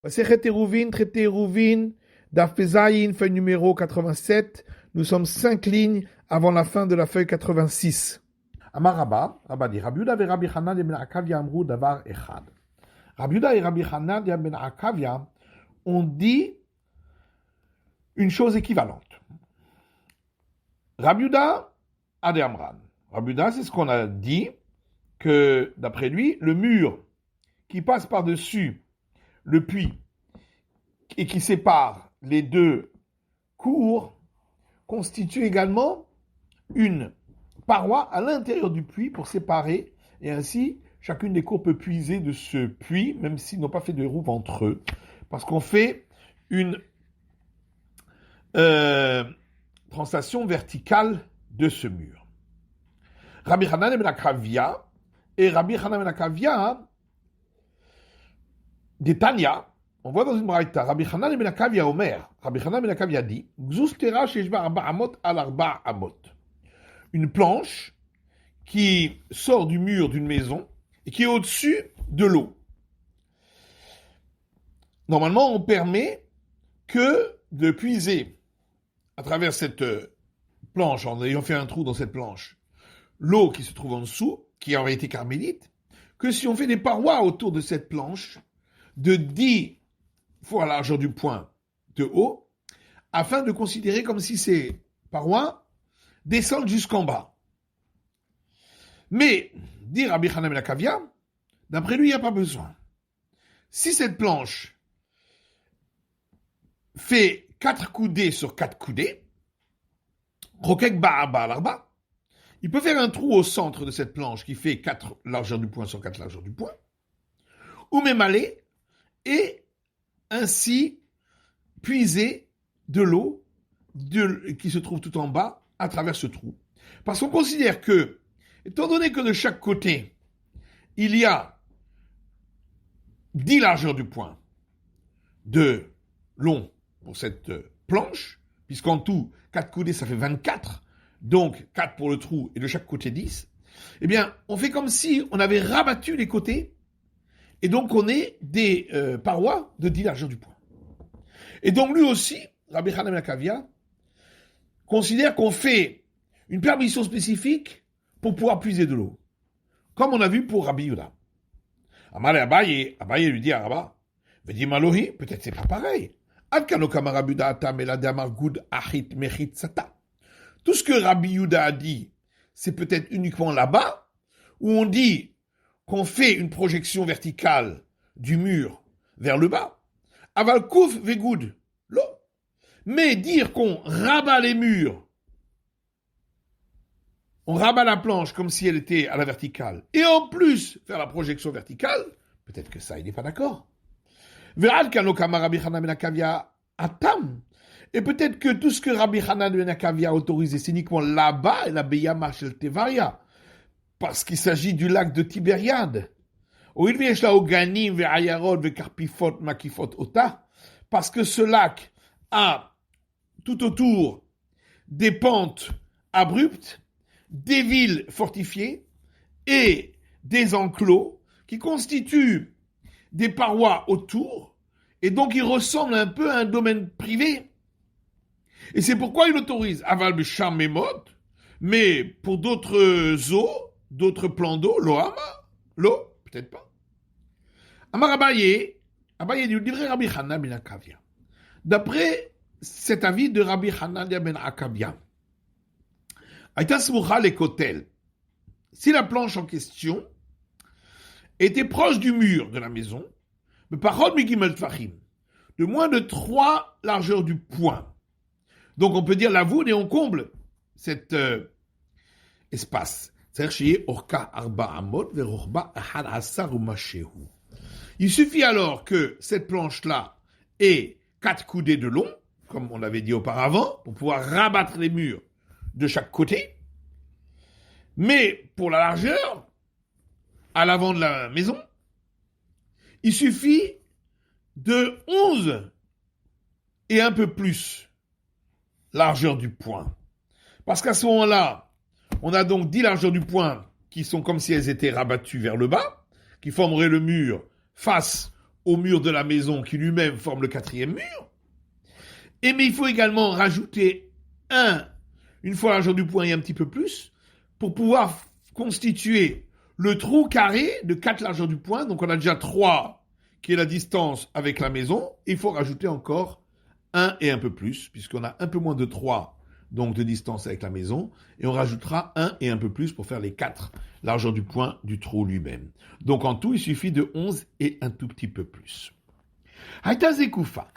Masechet Eruvin, traité Eruvin, Daf Pezayin, feuille numéro 87. Nous sommes 5 lignes avant la fin de la feuille 86. Amar Rabba, Rabba dit, Rabbi Yehuda et Rabbi Hanan ben Akavia amrou davar echad. Rabbi Yehuda et Rabbi Hanan ben Akavia ont dit une chose équivalente. Rabbi Yehuda a de Amran. Rabbi Yehuda, c'est ce qu'on a dit, que d'après lui, le mur qui passe par-dessus le puits et qui sépare les deux cours constitue également une paroi à l'intérieur du puits pour séparer, et ainsi chacune des cours peut puiser de ce puits, même s'ils n'ont pas fait de rouve entre eux, parce qu'on fait une translation verticale de ce mur. Rabbi Hanan ben Akavia et Rabbi Hanan ben Akavia des Tanya, on voit dans une braïta, Rabbi Hanan ben Akavia Omer, Rabbi Hanan ben Akavia dit, Gzustera sheshba arba amot al arba amot. Une planche qui sort du mur d'une maison et qui est au-dessus de l'eau. Normalement, on permet que de puiser à travers cette planche, en ayant fait un trou dans cette planche, l'eau qui se trouve en dessous, qui est en réalité carmélite, que si on fait des parois autour de cette planche de 10 fois la largeur du point de haut, afin de considérer comme si ces parois descendent jusqu'en bas. Mais, dit Rabbi Hanan ben Akavia, d'après lui, il n'y a pas besoin. Si cette planche fait 4 coudées sur 4 coudées, Rokek ba'aba l'arba, il peut faire un trou au centre de cette planche qui fait 4 largeurs du point sur 4 largeurs du point, ou même aller, et ainsi puiser de l'eau qui se trouve tout en bas à travers ce trou. Parce qu'on considère que, étant donné que de chaque côté, il y a 10 largeurs du point de long pour cette planche, puisqu'en tout, 4 coudées, ça fait 24, donc 4 pour le trou et de chaque côté 10, eh bien, on fait comme si on avait rabattu les côtés, et donc on est des parois de 10 largeurs du point. Et donc lui aussi, Rabbi Hanan ben Akavia, considère qu'on fait une permission spécifique pour pouvoir puiser de l'eau. Comme on a vu pour Rabbi Yehuda. Amar Abaye lui dit à Rabba, Vedi Malohi, peut-être c'est pas pareil. Tout ce que Rabbi Yehuda a dit, c'est peut-être uniquement là-bas, où on dit qu'on fait une projection verticale du mur vers le bas. Aval kouf vegoud, l'eau. Mais dire qu'on rabat les murs, on rabat la planche comme si elle était à la verticale, et en plus faire la projection verticale, peut-être que ça, il n'est pas d'accord. Ve'al kanokama Rabbi Hanan ben Akavia atam. Et peut-être que tout ce que Rabbi Hanan ben Akavia a autorisé, c'est uniquement là-bas, et la Beyama shel Tevaria, parce qu'il s'agit du lac de Tibériade. Parce que ce lac a tout autour des pentes abruptes, des villes fortifiées et des enclos qui constituent des parois autour, et donc il ressemble un peu à un domaine privé. Et c'est pourquoi il autorise Aval Bisham Memot, mais pour d'autres eaux, d'autres plans d'eau, l'eau, peut-être pas. Amar Abaye dit, dirait Rabbi Hanan ben Akavia. D'après cet avis de Rabbi Hanan ben Akavia, Aïta Smoucha les Kotel, si la planche en question était proche du mur de la maison, de moins de 3 largeurs du point. Donc on peut dire la voûte et on comble cet espace. Il suffit alors que cette planche-là ait 4 coudées de long, comme on l'avait dit auparavant, pour pouvoir rabattre les murs de chaque côté. Mais pour la largeur, à l'avant de la maison, il suffit de 11 et un peu plus largeur du point. Parce qu'à ce moment-là, on a donc 10 largeurs du point qui sont comme si elles étaient rabattues vers le bas, qui formeraient le mur face au mur de la maison qui lui-même forme le quatrième mur. Mais il faut également rajouter une fois la largeur du point et un petit peu plus, pour pouvoir constituer le trou carré de 4 largeurs du point. Donc on a déjà 3 qui est la distance avec la maison. Il faut rajouter encore 1 et un peu plus, puisqu'on a un peu moins de 3 donc de distance avec la maison, et on rajoutera 1 et un peu plus pour faire les 4 largeurs du point du trou lui-même. Donc en tout, il suffit de 11 et un tout petit peu plus. Haïta Zekoufa.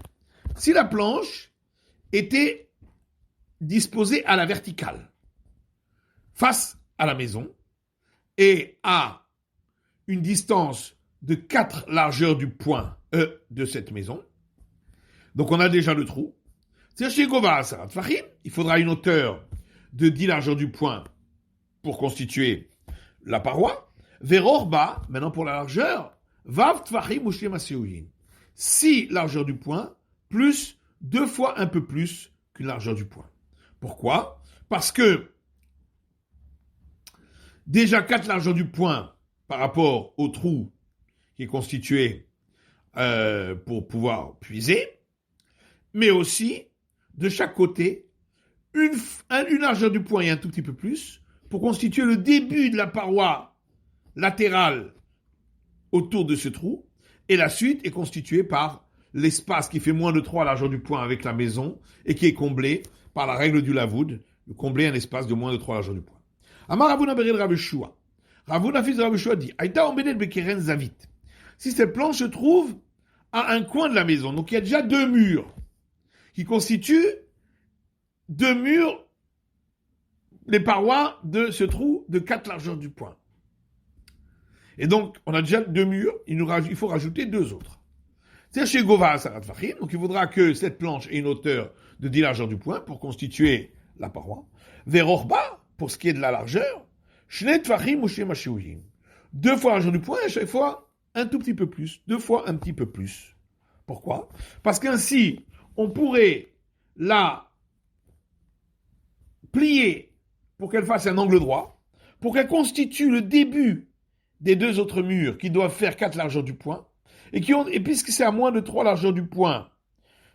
Si la planche était disposée à la verticale, face à la maison, et à une distance de 4 largeurs du point de cette maison, donc on a déjà le trou. Il faudra une hauteur de 10 largeurs du point pour constituer la paroi. Verorba, maintenant pour la largeur, Vav Tfachim Ushlim Aseuyin. 6 largeurs du point, plus 2 fois un peu plus qu'une largeur du point. Pourquoi ? Parce que déjà 4 largeurs du point par rapport au trou qui est constitué pour pouvoir puiser, mais aussi de chaque côté une largeur du point et un tout petit peu plus pour constituer le début de la paroi latérale autour de ce trou, et la suite est constituée par l'espace qui fait moins de 3 largeurs du point avec la maison et qui est comblé par la règle du Lavoud, de combler un espace de moins de 3 largeurs du point. Amar Ravuna Bered Rav Yeshua. Ravuna fils de Rav Yeshua dit Aïta Ombedet Bekeren Zavit. Si cette planche se trouve à un coin de la maison, donc il y a déjà 2 murs qui constituent 2 murs, les parois de ce trou de 4 largeurs du point. Et donc, on a déjà 2 murs, il faut rajouter 2 autres. C'est chez Gova Sarat Fachim, donc il faudra que cette planche ait une hauteur de 10 largeurs du point pour constituer la paroi. Verorba, pour ce qui est de la largeur, Shnet Fachim ou Shema Sheuyin. 2 fois la largeur du point, et à chaque fois un tout petit peu plus. 2 fois un petit peu plus. Pourquoi ? Parce qu'ainsi, on pourrait la plier pour qu'elle fasse un angle droit, pour qu'elle constitue le début des 2 autres murs qui doivent faire 4 largeurs du point, et puisque c'est à moins de 3 largeurs du point,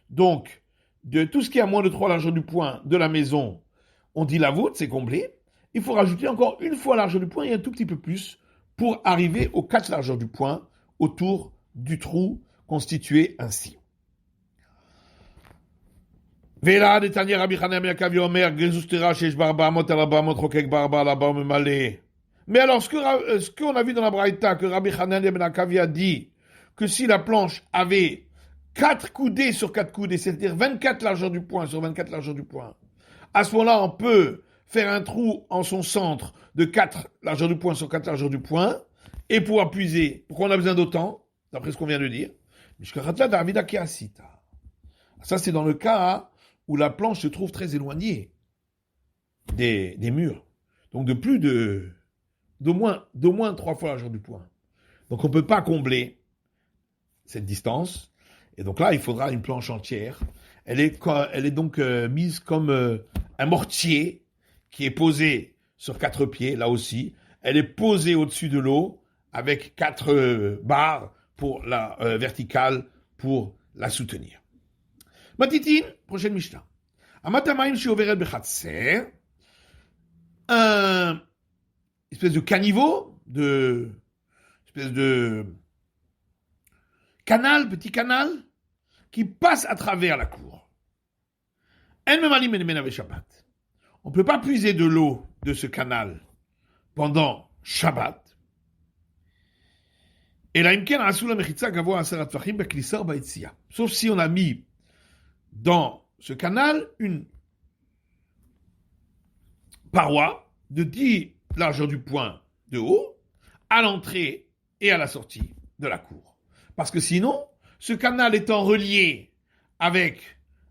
donc de tout ce qui est à moins de 3 largeurs du point de la maison, on dit la voûte, c'est comblé, il faut rajouter encore une fois la largeur du point et un tout petit peu plus pour arriver aux 4 largeurs du point autour du trou constitué ainsi. Mais alors, ce qu'on a vu dans la Braïta, que Rabbi Hanan ben Akavi a dit que si la planche avait 4 coudées sur 4 coudées, c'est-à-dire 24 largeurs du point sur 24 largeurs du point, à ce moment-là, on peut faire un trou en son centre de 4 largeurs du point sur 4 largeurs du point et pouvoir puiser. Pourquoi on a besoin d'autant, d'après ce qu'on vient de dire? Ça, c'est dans le cas où la planche se trouve très éloignée des murs. Donc d'au moins 3 fois la largeur du point. Donc on ne peut pas combler cette distance. Et donc là, il faudra une planche entière. Elle est donc mise comme un mortier qui est posé sur 4 pieds, là aussi. Elle est posée au-dessus de l'eau avec 4 barres pour la verticale pour la soutenir. Matitin, prochaine Mishnah. Amatamaim sheoveret bechatser, un espèce de caniveau, espèce de canal, petit canal, qui passe à travers la cour. En memalim en menav Shabbat. On ne peut pas puiser de l'eau de ce canal pendant Shabbat. Et là, sauf si on a mis dans ce canal une paroi de 10 largeurs du point de haut à l'entrée et à la sortie de la cour. Parce que sinon, ce canal étant relié avec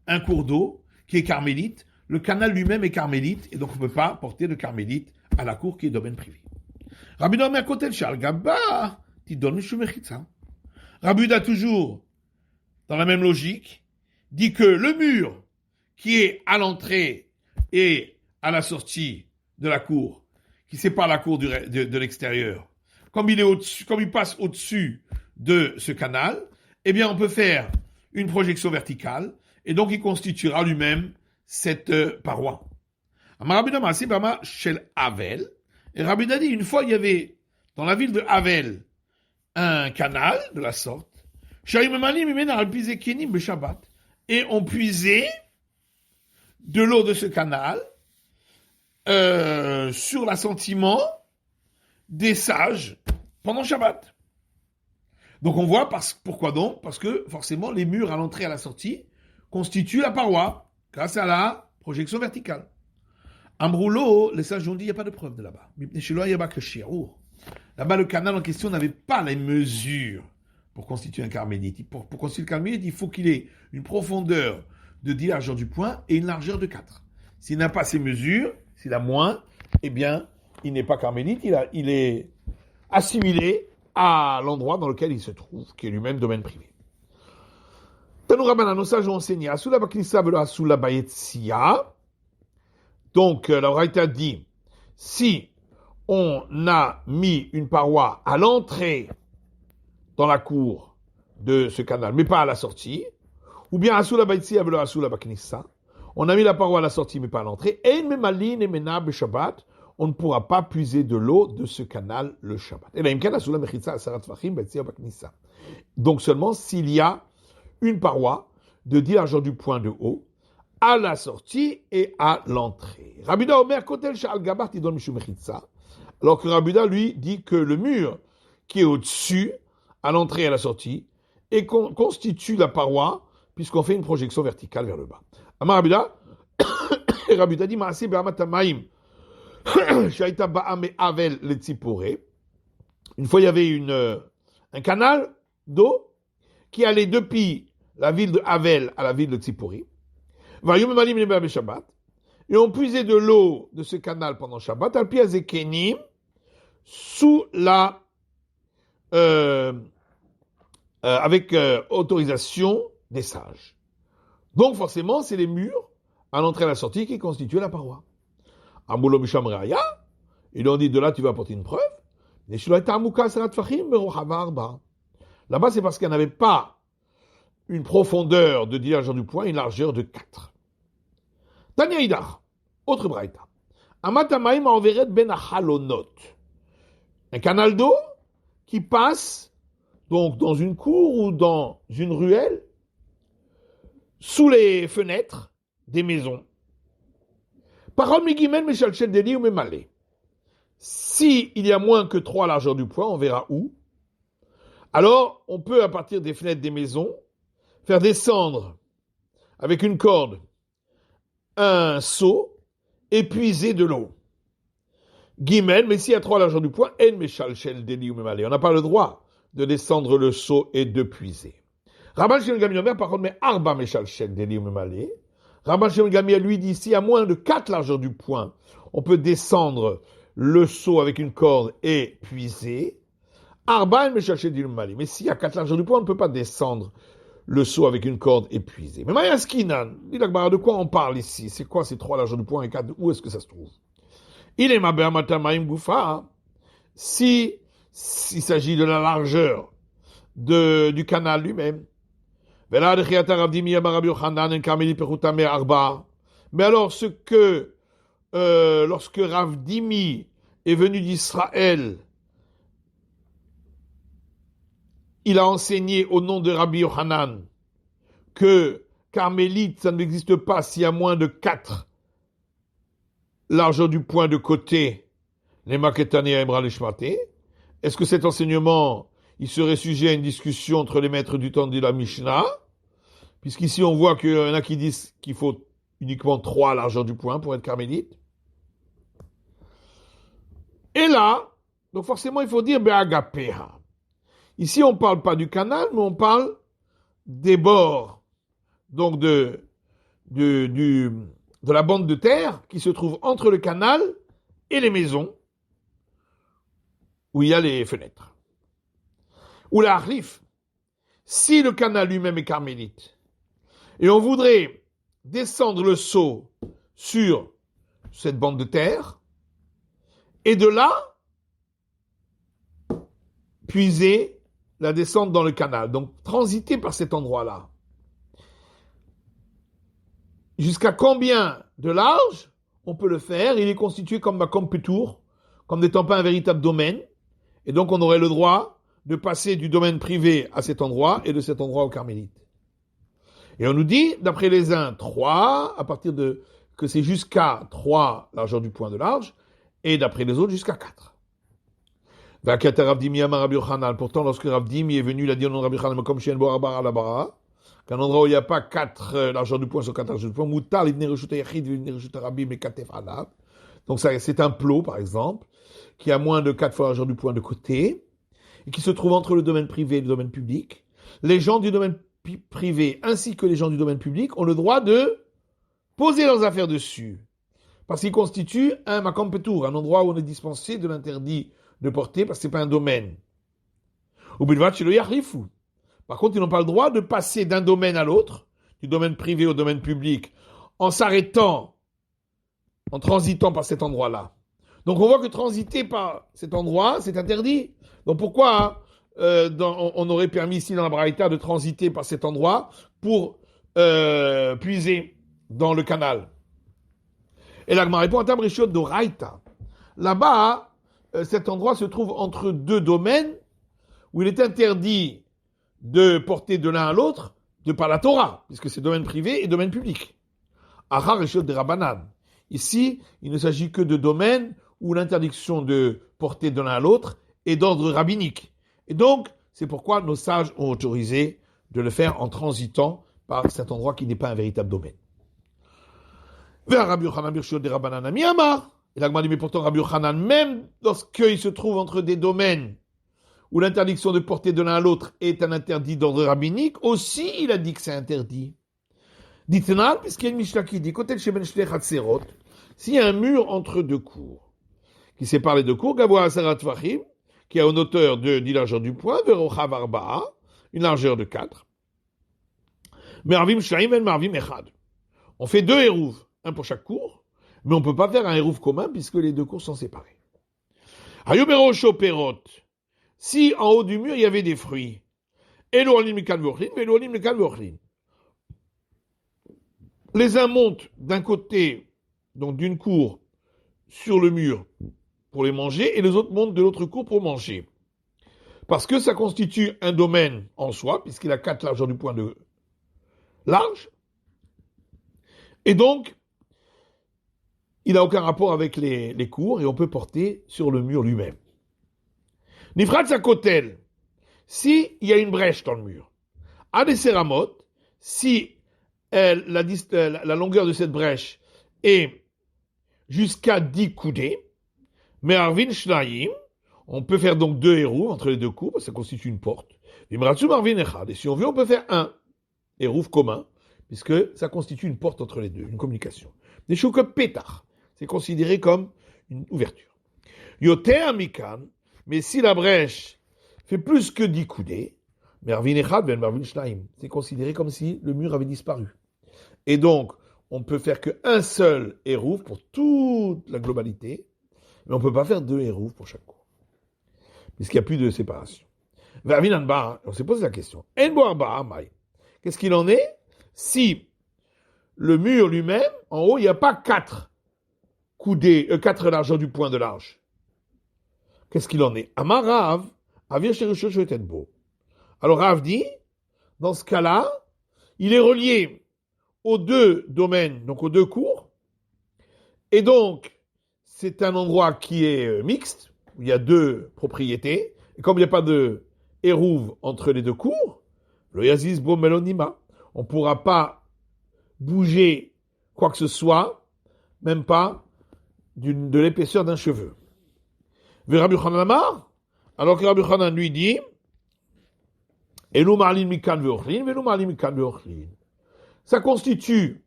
un cours d'eau qui est carmélite, le canal lui-même est carmélite et donc on ne peut pas porter le carmélite à la cour qui est domaine privé. Rabbi Nomer Kotel Shal Gabba, Tidon Shumechitza. Rabbi a toujours, dans la même logique, dit que le mur qui est à l'entrée et à la sortie de la cour, qui sépare la cour de l'extérieur, comme il passe au-dessus de ce canal, eh bien, on peut faire une projection verticale, et donc il constituera lui-même cette paroi. Rabbi Maaseh Bama Shel Havel. Et Rabbi dit, une fois, il y avait dans la ville de Havel un canal de la sorte. Et on puisait de l'eau de ce canal sur l'assentiment des sages pendant Shabbat. Donc on voit pourquoi donc? Parce que forcément les murs à l'entrée et à la sortie constituent la paroi grâce à la projection verticale. Ambroulo, les sages ont dit il n'y a pas de preuve de là-bas. Là-bas, le canal en question n'avait pas les mesures pour constituer un carmélite. Pour constituer le carmélite, il faut qu'il ait une profondeur de 10 largeurs du poing et une largeur de 4. S'il n'a pas ces mesures, s'il a moins, eh bien, il n'est pas carmélite, il est assimilé à l'endroit dans lequel il se trouve, qui est lui-même domaine privé. Nos sages ont enseigné Asula Baknissa velo Asula Bayetsia. Donc, la Braïta dit, si on a mis une paroi à l'entrée dans la cour de ce canal, mais pas à la sortie, ou bien Asula Bayetsia velo Asula Baknissa, on a mis la paroi à la sortie, mais pas à l'entrée, et Memalin et Menab Shabbat, on ne pourra pas puiser de l'eau de ce canal le Shabbat. Donc seulement s'il y a une paroi de 10 largeurs du point de haut à la sortie et à l'entrée. Rabida Omer Kotel Sha'al Gabar Tidon Mishum Mechitza. Alors que Rabida lui dit que le mur qui est au-dessus, à l'entrée et à la sortie, constitue la paroi puisqu'on fait une projection verticale vers le bas. Amar Rabida, Rabida dit Maaseh Be'amatamaim. Une fois, il y avait un canal d'eau qui allait depuis la ville de Havel à la ville de Tzipori. Et on puisait de l'eau de ce canal pendant Shabbat, avec autorisation des sages. Donc forcément, c'est les murs à l'entrée et à la sortie qui constituaient la paroi. Amoulo Misham Raya, ils ont dit de là tu vas apporter une preuve. Là-bas, c'est parce qu'elle n'avait pas une profondeur de 10 largeurs du poing, une largeur de 4. Tanya Idar, autre braïta. Amatamaim enverret ben halonot. Un canal d'eau qui passe donc dans une cour ou dans une ruelle sous les fenêtres des maisons. Parole Migimel Meshalchel Deli ou Memalé. Si il y a moins que 3 largeurs du poing, on verra où. Alors, on peut, à partir des fenêtres des maisons, faire descendre avec une corde un seau et puiser de l'eau. Gimel, mais s'il y a 3 largeurs du poing, En Meshalchel Deli ou Memalé. On n'a pas le droit de descendre le seau et de puiser. Rabban Shimon Gami Omer, par contre, mais Arba Meshalchel Deli ou Memalé. Rabban Shimon Gami lui dit, s'il y a moins de 4 largeurs du poing, on peut descendre le seau avec une corde et puiser. Arba Meshalchel Deli ou Memalé. Mais s'il y a 4 largeurs du poing, on ne peut pas descendre le seau avec une corde et puiser. Mais Mayaskinan, de quoi on parle ici? C'est quoi ces 3 largeurs du poing et 4? Où est-ce que ça se trouve? Il est Mabeamatamaim Goufa. S'il s'agit de la largeur du canal lui-même. Mais alors, lorsque Rav Dimi est venu d'Israël, il a enseigné au nom de Rabbi Yochanan que carmélite, ça n'existe pas s'il y a moins de 4 largeur du poing de côté, les Maketani et Emra Lishmate. Est-ce que cet enseignement, il serait sujet à une discussion entre les maîtres du temps de la Mishnah? Puisqu'ici, on voit qu'il y en a qui disent qu'il faut uniquement 3 largeurs du poing pour être carmélite. Et là, donc forcément, il faut dire Be'agapeha. Ici, on ne parle pas du canal, mais on parle des bords, donc de la bande de terre qui se trouve entre le canal et les maisons, où il y a les fenêtres. Ou la harif, si le canal lui-même est carmélite, et on voudrait descendre le seau sur cette bande de terre, et de là, puiser la descente dans le canal. Donc, transiter par cet endroit-là. Jusqu'à combien de large on peut le faire? Il est constitué comme Pétour, comme n'étant pas un véritable domaine. Et donc, on aurait le droit de passer du domaine privé à cet endroit et de cet endroit au Carmélite. Et on nous dit, d'après les uns, 3, à partir de que c'est jusqu'à 3 largeur du point de large, et d'après les autres, jusqu'à 4. Pourtant, lorsque Rav Dimi est venu, il a dit au nom de Rabbi Yochanan, comme chez Enbo Arba Alabara, qu'un endroit où il n'y a pas 4 largeurs du point sur 4 largeurs du point, Moutar, l'Ibne Reshut Yachid, l'Ibne Reshut Rabbi, mais Katef Alab. Donc, ça, c'est un plot, par exemple, qui a moins de 4 fois la largeur du point de côté, et qui se trouve entre le domaine privé et le domaine public. Les gens du domaine privé, ainsi que les gens du domaine public, ont le droit de poser leurs affaires dessus. Parce qu'il constitue un Makam Petour, un endroit où on est dispensé de l'interdit de porter, parce que ce n'est pas un domaine. Ou Bilvat chez le Yachrifu. Par contre, ils n'ont pas le droit de passer d'un domaine à l'autre, du domaine privé au domaine public, en s'arrêtant, en transitant par cet endroit-là. Donc on voit que transiter par cet endroit, c'est interdit. Donc pourquoi on aurait permis ici dans la Braïta de transiter par cet endroit pour puiser dans le canal? Et l'Agma répond à Tabrichot de Raïta. Là-bas, cet endroit se trouve entre deux domaines où il est interdit de porter de l'un à l'autre de par la Torah, puisque c'est domaine privé et domaine public. Achar Reshut de Rabbanan. Ici, il ne s'agit que de domaines où l'interdiction de porter de l'un à l'autre est d'ordre rabbinique. Et donc, c'est pourquoi nos sages ont autorisé de le faire en transitant par cet endroit qui n'est pas un véritable domaine. Vers Rabbi Yochanan Birshot de Rabbanan Amiyamar. Et l'Agma dit, mais pourtant Rabbi Yochanan, même lorsqu'il se trouve entre des domaines où l'interdiction de porter de l'un à l'autre est un interdit d'ordre rabbinique, aussi il a dit que c'est interdit. Dit-on, puisqu'il y a une Mishnah qui dit, côté de Sheben Shlech Hatzerot, s'il y a un mur entre deux cours, qui sépare les deux cours, Gavoa Asarat Tvachim, qui a une hauteur de 10 largeurs du point, Verochav Arba'a, une largeur de 4. Mervim Shnaim El Marvim Echad. On fait 2 hérouves, un pour chaque cours, mais on ne peut pas faire un hérouve commun puisque les deux cours sont séparés. Hayubero Shoperot. Si en haut du mur il y avait des fruits, Elohim Mekan Vochlin, Elohim Mekan Vochlin. Les uns montent d'un côté, donc d'une cour, sur le mur pour les manger, et les autres montent de l'autre cour pour manger. Parce que ça constitue un domaine en soi, puisqu'il a 4 largeurs du point de large. Et donc, il n'a aucun rapport avec les cours, et on peut porter sur le mur lui-même. Nifrat Sakotel, s'il y a une brèche dans le mur. Adeseramot, si la longueur de cette brèche est jusqu'à 10 coudées, mais Arvin Shnayim, on peut faire donc 2 hérouves entre les deux cours, ça constitue une porte. Et si on veut, on peut faire un hérouve commun, puisque ça constitue une porte entre les deux, une communication. Des chouk pétard, c'est considéré comme une ouverture. Yoter mikan, mais si la brèche fait plus que 10 coudées, c'est considéré comme si le mur avait disparu. Et donc, on peut faire qu'un seul hérouve pour toute la globalité, mais on ne peut pas faire 2 hérouves pour chaque cours, puisqu'il n'y a plus de séparation. On s'est posé la question. Qu'est-ce qu'il en est si le mur lui-même, en haut, il n'y a pas 4 coudées, 4 largeurs du point de large? Qu'est-ce qu'il en est? Amar Rav, Avir Sherushot Shoetenbo. Alors Rav dit, dans ce cas-là, il est relié aux 2 domaines, donc aux 2 cours, et donc c'est un endroit qui est mixte, où il y a 2 propriétés, et comme il n'y a pas de hérouve entre les 2 cours, le Yazis Bo Melonima, on ne pourra pas bouger quoi que ce soit, même pas de l'épaisseur d'un cheveu. Rabbi Yochanan Amar, alors que Rabbi Yochanan lui dit, ça constitue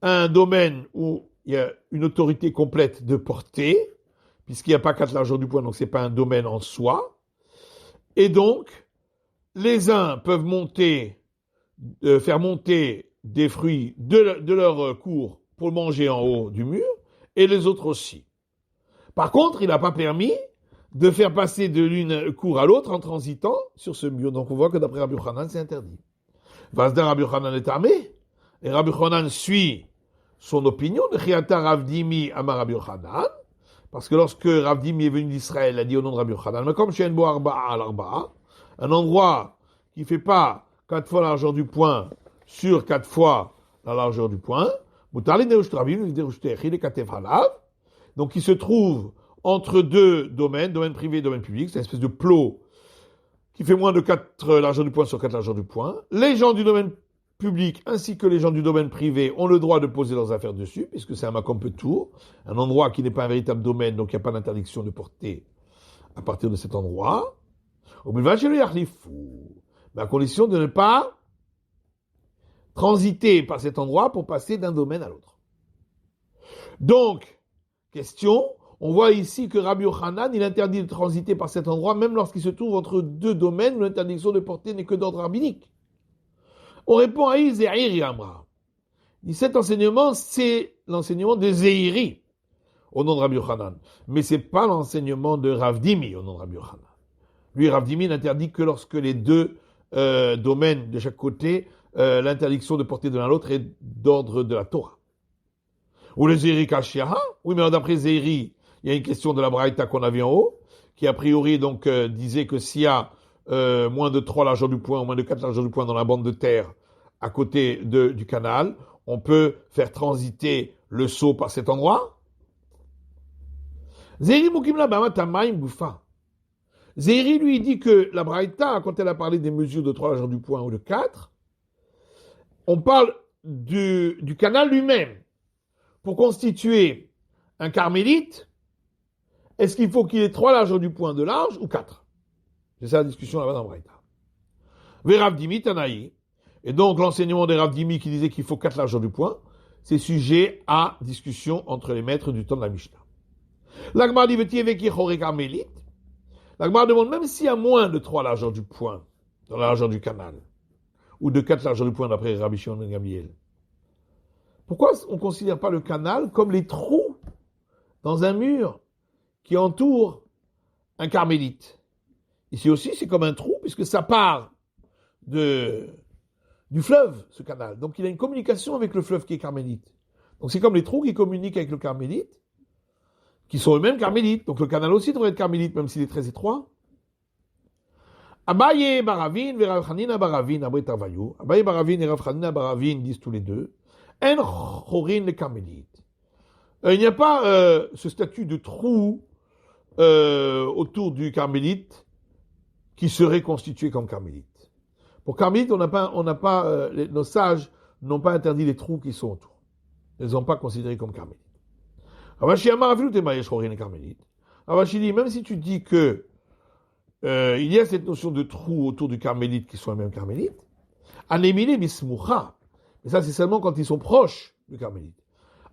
un domaine où il y a une autorité complète de portée, puisqu'il n'y a pas 4 largeurs du point, donc ce n'est pas un domaine en soi. Et donc, les uns peuvent faire monter des fruits de leur cour pour manger en haut du mur, et les autres aussi. Par contre, il n'a pas permis de faire passer de l'une cour à l'autre en transitant sur ce mur. Donc on voit que d'après Rabbi Yochanan, c'est interdit. Vasda Rabbi Yochanan est armé, et Rabbi Yochanan suit son opinion de Chiata Rav Dimi Amar Rabbi Yochanan, parce que lorsque Rav Dimi est venu d'Israël, il a dit au nom de Rabbi Yochanan, mais comme chez Enbo Arba'a al Arba'a, un endroit qui ne fait pas 4 fois la largeur du point sur 4 fois la largeur du point, donc il se trouve entre deux domaines, domaine privé et domaine public, c'est une espèce de plot qui fait moins de 4 largeurs du point sur 4 largeurs du point. Les gens du domaine public ainsi que les gens du domaine privé ont le droit de poser leurs affaires dessus, puisque c'est un makom petour, un endroit qui n'est pas un véritable domaine, donc il n'y a pas d'interdiction de porter à partir de cet endroit. Mais à condition de ne pas transiter par cet endroit pour passer d'un domaine à l'autre. Donc, question, on voit ici que Rabbi Yochanan, il interdit de transiter par cet endroit, même lorsqu'il se trouve entre deux domaines où l'interdiction de porter n'est que d'ordre rabbinique. On répond à Zéhiri Amra. Cet enseignement, c'est l'enseignement de Zéhiri, au nom de Rabbi Yochanan. Mais c'est pas l'enseignement de Rav Dimi, au nom de Rabbi Yochanan. Lui, Rav Dimi n'interdit que lorsque les deux domaines de chaque côté, l'interdiction de porter de l'un à l'autre est d'ordre de la Torah. Ou le Zéhiri Kashiaha. Oui, mais d'après Zéhiri, il y a une question de la Braïta qu'on a vu en haut, qui a priori donc disait que s'il y a moins de 3 largeurs du point ou moins de 4 largeurs du point dans la bande de terre à côté du canal, on peut faire transiter le seau par cet endroit. Zéhiri Mukimla Bama Tamaim Boufa. Zéhiri lui dit que la Braïta, quand elle a parlé des mesures de 3 largeurs du point ou de 4, on parle du canal lui-même. Pour constituer un carmélite, est-ce qu'il faut qu'il ait 3 largeurs du point de large ou 4? C'est ça la discussion là-bas dans Braïta. Rav Dimi Tanaï. Et donc l'enseignement des Rav Dimi qui disait qu'il faut 4 largeurs du point, c'est sujet à discussion entre les maîtres du temps de la Mishnah. L'Agmar dit Vetieveki Choré Carmélite. L'Agmar demande même s'il y a moins de 3 largeurs du point dans la largeur du canal, ou de 4 largeurs du point d'après Rabbi Shimon ben Gamliel. Pourquoi on ne considère pas le canal comme les trous dans un mur qui entoure un carmélite? Ici aussi, c'est comme un trou, puisque ça part du fleuve, ce canal. Donc il a une communication avec le fleuve qui est carmélite. Donc c'est comme les trous qui communiquent avec le carmélite, qui sont eux-mêmes carmélites. Donc le canal aussi devrait être carmélite, même s'il est très étroit. Abaye Baravin, Rav Hanina Baravin, Abri Tavayou. Abaye Baravin et Rav Hanina Baravin disent tous les deux, En Chorin le carmélite. Il n'y a pas ce statut de trou autour du carmélite qui serait constitué comme carmélite. Pour carmélite, nos sages n'ont pas interdit les trous qui sont autour. Ils ne les ont pas considérés comme carmélite. Ravashi Amar Afilu Temayesh Chorin le carmélite. Ravashi dit, même si tu dis que il y a cette notion de trou autour du carmélite qui sont les mêmes carmélites, Anemile Bismoucha. Mais ça, c'est seulement quand ils sont proches du carmélite.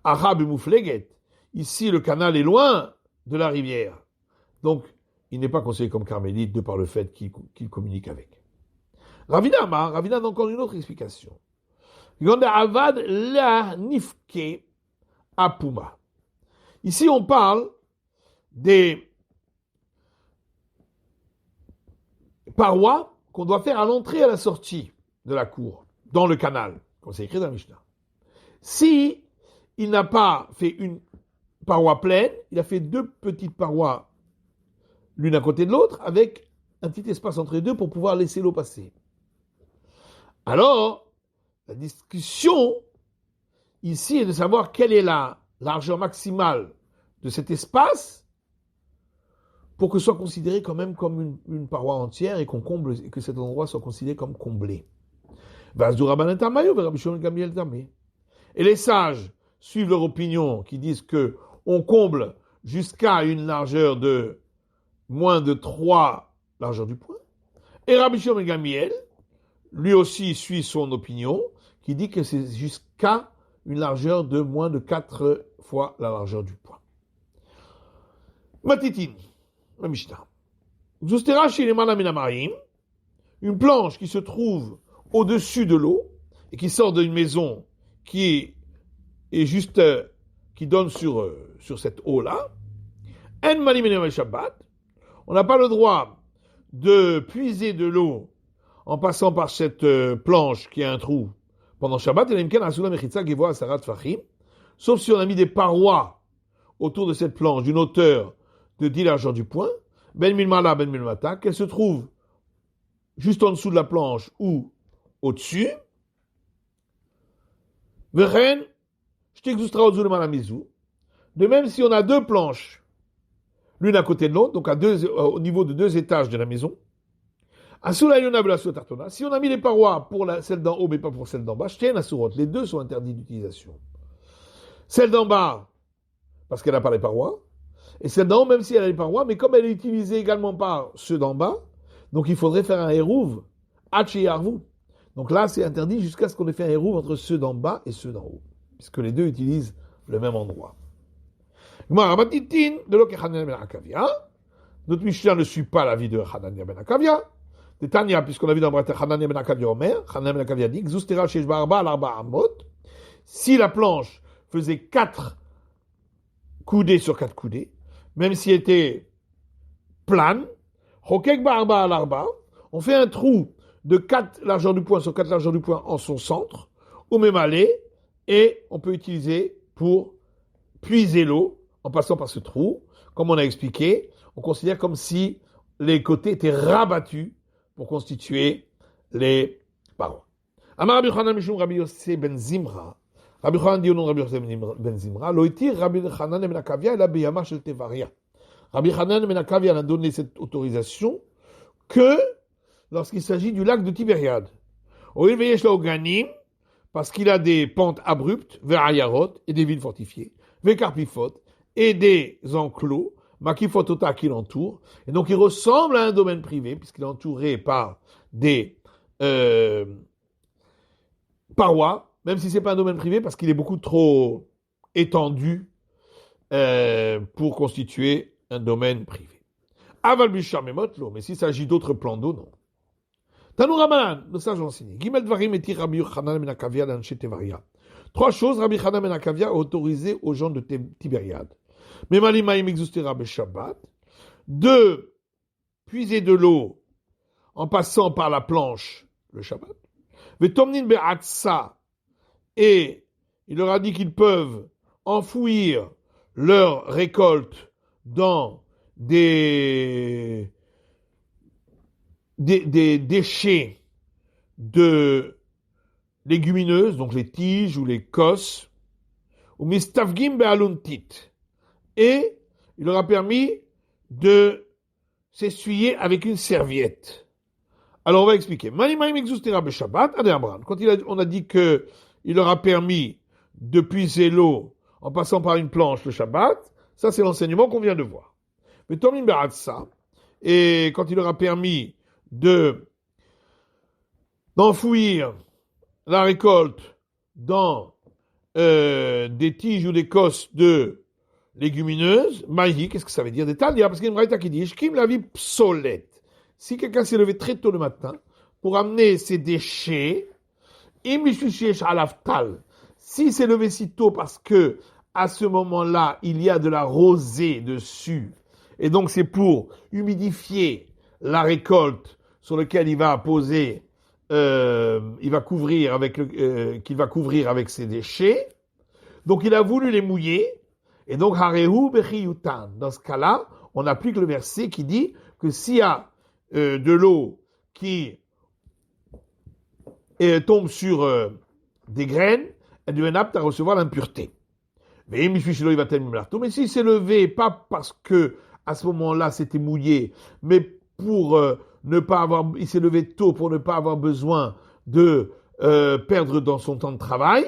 Arab et Moufleget. Ici, le canal est loin de la rivière. Donc, il n'est pas considéré comme carmélite de par le fait qu'il communique avec. Ravina a encore une autre explication. Avad la nifke apuma. Ici, on parle des parois qu'on doit faire à l'entrée et à la sortie de la cour, dans le canal, comme c'est écrit dans la Mishnah. Si il n'a pas fait une paroi pleine, il a fait 2 petites parois, l'une à côté de l'autre, avec un petit espace entre les deux pour pouvoir laisser l'eau passer. Alors, la discussion ici est de savoir quelle est la largeur maximale de cet espace pour que ce soit considéré quand même comme une paroi entière et qu'on comble, et que cet endroit soit considéré comme comblé. Et les sages suivent leur opinion qui disent que on comble jusqu'à une largeur de moins de 3 largeurs du point. Et Rabbi Shimon ben Gamliel, lui aussi suit son opinion qui dit que c'est jusqu'à une largeur de moins de 4 fois la largeur du point. Matitin, la Mishnah. Une planche qui se trouve au-dessus de l'eau et qui sort d'une maison qui est juste, qui donne sur cette eau-là. En Shabbat. On n'a pas le droit de puiser de l'eau en passant par cette planche qui a un trou pendant Shabbat, sauf si on a mis des parois autour de cette planche d'une hauteur de 10 largeur du poing, ben milmala, ben milmata, qu'elle se trouve juste en dessous de la planche ou au-dessus. De même, si on a deux planches, l'une à côté de l'autre, donc au niveau de 2 étages de la maison, si on a mis les parois pour celle d'en haut, mais pas pour celle d'en bas, les deux sont interdits d'utilisation. Celle d'en bas, parce qu'elle n'a pas les parois, et celle d'en haut, même si elle a les parois, mais comme elle est utilisée également par ceux d'en bas, donc il faudrait faire un hérouv, Yarvu. Donc là, c'est interdit jusqu'à ce qu'on ait fait un hérouv entre ceux d'en bas et ceux d'en haut, puisque les deux utilisent le même endroit. Notre Mishnah ne suit pas l'avis de Hanania ben Akavia. De Tanya, puisqu'on a vu dans le Braïta, Hanania ben Akavia Omer, Hanania ben Akavia dit, Xustera shesh barba al-arba amot, si la planche faisait 4 coudées sur 4 coudées, même si elle était plane, Hokek barba al-arba, on fait un trou de 4 largeurs du poing sur 4 largeurs du poing en son centre, ou même aller, et on peut utiliser pour puiser l'eau en passant par ce trou. Comme on a expliqué, on considère comme si les côtés étaient rabattus pour constituer les parois. Amar Rabbi Chanan mishum Rabbi Yossé ben Zimra. Rabbi Chanan dit au nom de Rabbi Yossé ben Zimra, lo itir Rabbi Chanan ben Akavia ela beyama shel tevaria. Rabbi Chanan ben Akavia a donné cette autorisation que lorsqu'il s'agit du lac de Tibériade. Oil veyesh la ganim, parce qu'il a des pentes abruptes, vers Ayarot, et des villes fortifiées, vers Karpifot, et des enclos, Makifotota qui l'entourent, et donc il ressemble à un domaine privé, puisqu'il est entouré par des parois, même si ce n'est pas un domaine privé, parce qu'il est beaucoup trop étendu pour constituer un domaine privé. Aval Bishar Memotlo, mais s'il s'agit d'autres plans d'eau, non. Tanou Ramanan, le sage enseigné. Gimel Dvarim et Rabbi Yochanan ben Akavia d'Anshe Tevaria. 3 choses, Rabbi Yochanan ben Akavia a autorisé aux gens de Tibériade. Memalimaim exustera Shabbat. 2, puiser de l'eau en passant par la planche le Shabbat. Vetomnin be'atsa. Et il leur a dit qu'ils peuvent enfouir leur récolte dans des déchets de légumineuses, donc les tiges ou les cosses, ou mistafgim be'aluntit. Et il leur a permis de s'essuyer avec une serviette. Alors on va expliquer. Quand on a dit que il leur a permis de puiser l'eau en passant par une planche le Shabbat, ça c'est l'enseignement qu'on vient de voir. Mais Tomim Beratsa, et quand il leur a permis d'enfouir la récolte dans des tiges ou des cosses de légumineuses, maï, qu'est-ce que ça veut dire? Des talia, parce qu'il y a une braïta qui dit, Shkim la vie psolette. Si quelqu'un s'est levé très tôt le matin pour amener ses déchets, si s'est levé si tôt parce que à ce moment-là, il y a de la rosée dessus, et donc c'est pour humidifier la récolte sur laquelle il va poser, il va couvrir qu'il va couvrir avec ses déchets. Donc il a voulu les mouiller, et donc harehu bechiyutan. Dans ce cas-là, on applique le verset qui dit que s'il y a de l'eau qui tombe sur des graines, elle devient apte à recevoir l'impureté. Mais s'il s'est levé, pas parce que à ce moment-là c'était mouillé, mais pour ne pas avoir, il s'est levé tôt pour ne pas avoir besoin de perdre dans son temps de travail,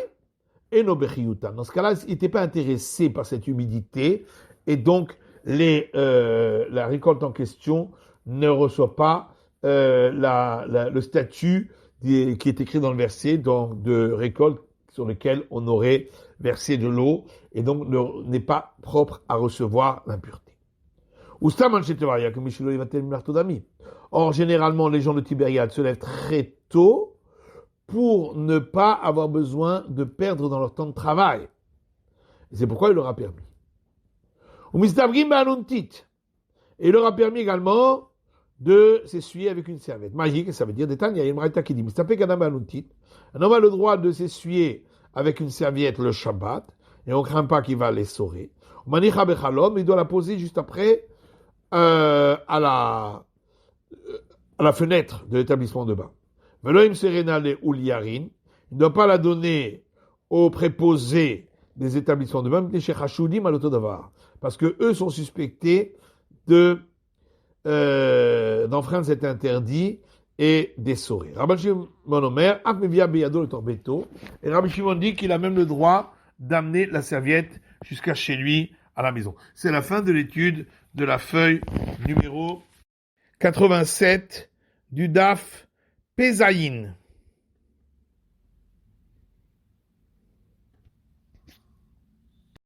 et no bechiyutan. Dans ce cas-là, il n'était pas intéressé par cette humidité, et donc la récolte en question ne reçoit pas le statut qui est écrit dans le verset donc de récolte sur lequel on aurait versé de l'eau et donc n'est pas propre à recevoir l'impureté. Or, généralement, les gens de Tibériade se lèvent très tôt pour ne pas avoir besoin de perdre dans leur temps de travail. Et c'est pourquoi il leur a permis. Et il leur a permis également de s'essuyer avec une serviette. Magique, ça veut dire des Tanya, il y a une braïta qui dit, un homme a le droit de s'essuyer avec une serviette le Shabbat, et on ne craint pas qu'il va l'essorer. Manicha bechalom, il doit la poser juste après à la fenêtre de l'établissement de bain. Veloim serenale ou liarin, il ne doit pas la donner aux préposés des établissements de bain, parce que eux sont suspectés d'enfreindre cet interdit et d'essorer. Rabbi Shimon Omer, et Rabbi Shimon dit qu'il a même le droit d'amener la serviette jusqu'à chez lui à la maison. C'est la fin de l'étude de la feuille numéro 87 du DAF Pesaïn.